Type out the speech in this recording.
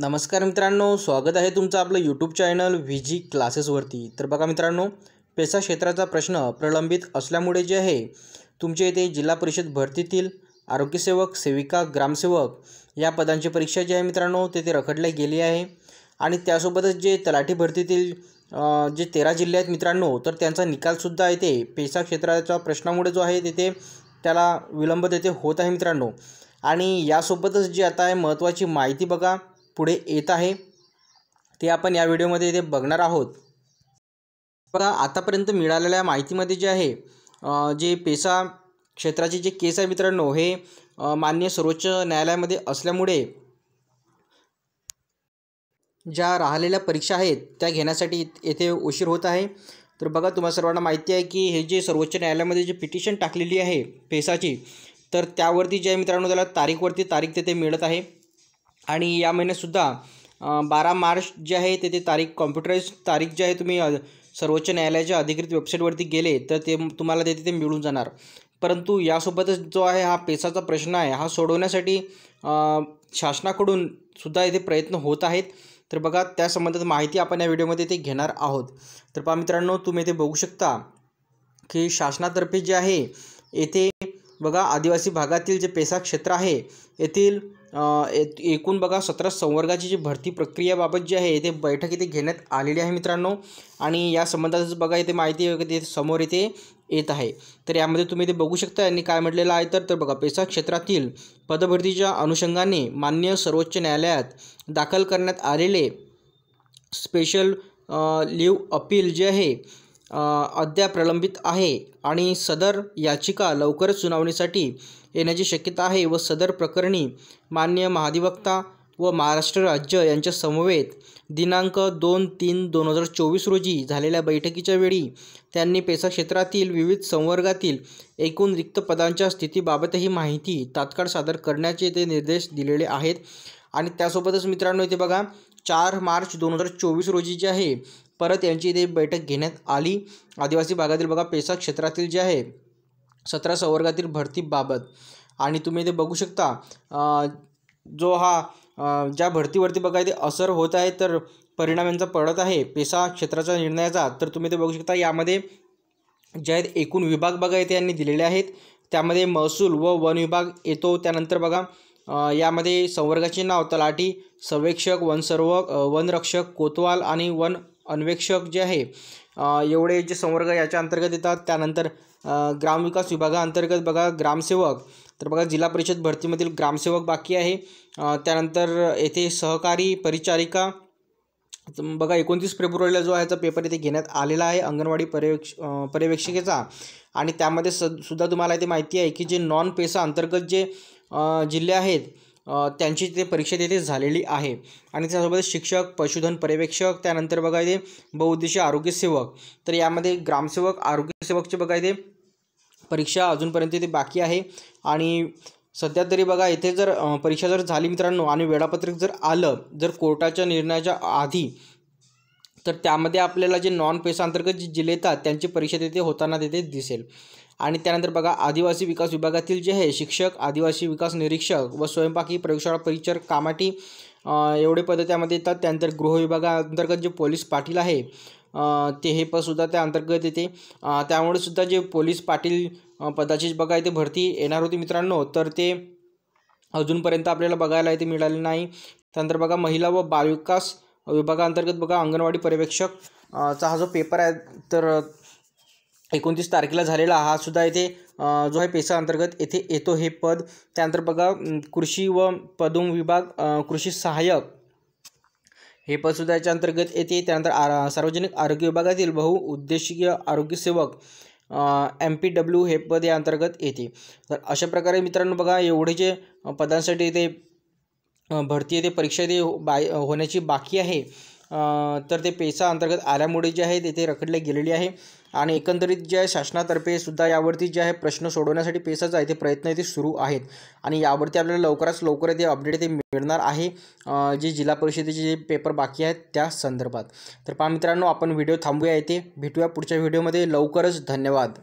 नमस्कार मित्रांनो, स्वागत आहे तुमचं आपलं यूट्यूब चॅनल VG क्लासेसवरती। तर बघा मित्रांनो, पेसा क्षेत्राचा प्रश्न प्रलंबित असल्यामुळे जे आहे तुमचे इथे जिल्हा परिषद भरतीतील आरोग्यसेवक, सेविका, ग्रामसेवक या पदांची परीक्षा जी आहे मित्रांनो ते रखडली गेली आहे। आणि त्यासोबतच जे तलाठी भरतीतील जे 13 जिल्हे आहेत मित्रांनो, तर त्यांचा निकाल सुद्धा इथे पेसा क्षेत्राच्या प्रश्नामुळे जो आहे तिथे त्याला विलंब तिथे होत आहे मित्रांनो। आणि यासोबतच जी आता आहे महत्त्वाची माहिती बघा पुढे येत आहे, ते आपण या व्हिडिओमध्ये इथे बघणार आहोत। बघा आतापर्यंत मिळालेल्या माहितीमध्ये जे आहे जे पेसा क्षेत्राचे जे केस आहे मित्रांनो हे माननीय सर्वोच्च न्यायालयामध्ये असल्यामुळे ज्या राहिलेल्या परीक्षा आहेत त्या घेण्यासाठी येथे उशीर होत आहे। तर बघा तुम्हाला सर्वांना माहिती आहे की हे जे सर्वोच्च न्यायालयामध्ये जे पिटिशन टाकलेली आहे पेसाची, तर त्यावरती जे आहे मित्रांनो त्याला तारीख तिथे मिळत आहे। आणि या महिन्यातसुद्धा 12 मार्च जे आहे ते तारीख कॉम्प्युटराइज तारीख जी आहे तुम्ही सर्वोच्च न्यायालयाच्या अधिकृत वेबसाईटवरती गेले तर ते तुम्हाला तिथे मिळून जाणार। परंतु यासोबतच जो आहे हा पेसाचा प्रश्न आहे हा सोडवण्यासाठी शासनाकडून सुद्धा इथे प्रयत्न होत आहेत। तर बघा त्या संबंधित माहिती आपण या व्हिडिओमध्ये ते घेणार आहोत। तर पहा मित्रांनो, तुम्ही इथे बघू शकता की शासनातर्फे जे आहे येथे बघा आदिवासी भागातील जे पेसा क्षेत्र आहे येथील एकूण बघा 17 संवर्गाची जी भरती प्रक्रियाबाबत जी आहे ते बैठक इथे घेण्यात आलेली आहे मित्रांनो। आणि या संबंधातच बघा इथे माहिती समोर इथे येत आहे। तर यामध्ये तुम्ही इथे बघू शकता यांनी काय म्हटलेलं आहे। तर बघा पेसा क्षेत्रातील पदभरतीच्या अनुषंगाने माननीय सर्वोच्च न्यायालयात दाखल करण्यात आलेले स्पेशल लीव अपील जे आहे अद्याप प्रलंबित आहे आणि सदर याचिका लवकरच सुनावणीसाठी येण्याची शक्यता आहे व सदर प्रकरणी माननीय महाधिवक्ता व महाराष्ट्र राज्य यांच्या समवेत दिनांक 2/3/2024 रोजी झालेल्या बैठकीच्या वेळी त्यांनी पेसा क्षेत्रातील विविध संवर्गातील एकूण रिक्त पदांच्या स्थितीबाबतही माहिती तात्काळ सादर करण्याचे ते निर्देश दिलेले आहेत। आणि त्यासोबतच मित्रांनो इथे बघा 4 मार्च 2024 रोजी जे आहे परत यांची इथे बैठक घेण्यात आली आदिवासी भागातील बघा पेसा क्षेत्रातील जे आहे 17 संवर्गातील भरतीबाबत। आणि तुम्ही इथे बघू शकता जो हा ज्या भरतीवरती बघा इथे असर होत आहे तर परिणाम यांचा पडत आहे पेसा क्षेत्राच्या निर्णयाचा। तर तुम्ही इथे बघू शकता यामध्ये जे आहेत एकूण विभाग बघा इथे यांनी दिलेले आहेत, त्यामध्ये महसूल व वन विभाग येतो। त्यानंतर बघा यामध्ये संवर्गाचे नाव तलाठी, सर्वेक्षक, वनरक्षक, कोतवाल आणि वन अन्वेषक जे आहे एवढे जे संवर्ग याच्या अंतर्गत येतात। त्यानंतर ग्रामविकास विभागाअंतर्गत बघा ग्रामसेवक, तर बघा जिल्हा परिषद भरतीमधील ग्रामसेवक बाकी आहे। त्यानंतर येथे सहकारी परिचारिका बघा 29 फेब्रुवारीला जो आहे याचा पेपर इथे घेण्यात आलेला आहे अंगणवाडी पर्यवेक्षिकेचा। आणि त्यामध्ये सुद्धा तुम्हाला इथे माहिती आहे की जे नॉन पेसा अंतर्गत जे जिल्हे आहेत त्यांची ते परीक्षा तिथे झालेली आहे। आणि त्यासोबत शिक्षक, पशुधन पर्यवेक्षक, त्यानंतर बघा इथे बहुउद्देशीय आरोग्यसेवक, तर यामध्ये ग्रामसेवक, आरोग्यसेवकचे बघा इथे परीक्षा अजूनपर्यंत इथे बाकी आहे। आणि सध्या तरी बघा इथे जर परीक्षा जर झाली मित्रांनो आणि वेळापत्रक जर आलं जर कोर्टाच्या निर्णयाच्या आधी, तर त्यामध्ये आपल्याला जे नॉन पेसा अंतर्गत जे जिल्हे येतात त्यांची परीक्षा तिथे होताना तिथे दिसेल। आणि त्यानंतर बघा आदिवासी विकास विभागातील जे आहे शिक्षक, आदिवासी विकास निरीक्षक व स्वयंपाकी प्रयोगशाळा परिचारक कामाठी एवढे पद त्यामध्ये येतात। त्यानंतर गृह विभागाअंतर्गत जे पोलीस पाटील आहे ते हे पदसुद्धा त्या अंतर्गत येते। त्यामुळे सुद्धा जे पोलीस पाटील पदाची बघा इथे भरती येणार होती मित्रांनो, तर ते अजूनपर्यंत आपल्याला बघायला इथे मिळाले नाही। त्यानंतर बघा महिला व बालविकास विभागाअंतर्गत बघा अंगणवाडी पर्यवेक्षक चा हा जो पेपर आहे तर 29 तारखेला झालेला हा सुद्धा इथे जो आहे पेसा अंतर्गत येथे येतो हे पद। त्यानंतर बघा कृषी व पदुम विभाग कृषी सहाय्यक हे पदसुद्धा याच्या अंतर्गत येते। त्यानंतर सार्वजनिक आरोग्य विभागातील बहुउद्देशीय आरोग्यसेवक MPW हे पद या अंतर्गत येते। तर अशा प्रकारे मित्रांनो बघा एवढे जे पदांसाठी इथे भरती येते परीक्षा इथे होण्याची बाकी आहे, तर ते पेसा अंतर्गत आल्यामुळे जे आहे तिथे रखडले गेलेली आहे। आणि एकंदरीत जे आहे शासनातर्फे सुद्धा यावरती जे आहे प्रश्न सोडवण्यासाठी पेसाचा इथे प्रयत्न इथे सुरू आहेत। आणि यावरती आपल्याला लवकरात लवकर इथे अपडेट इथे मिळणार आहे जे जिल्हा परिषदेचे जे पेपर बाकी आहेत त्या संदर्भात। तर पहा मित्रांनो आपण व्हिडिओ थांबूया, इथे भेटूया पुढच्या व्हिडिओमध्ये लवकरच। धन्यवाद।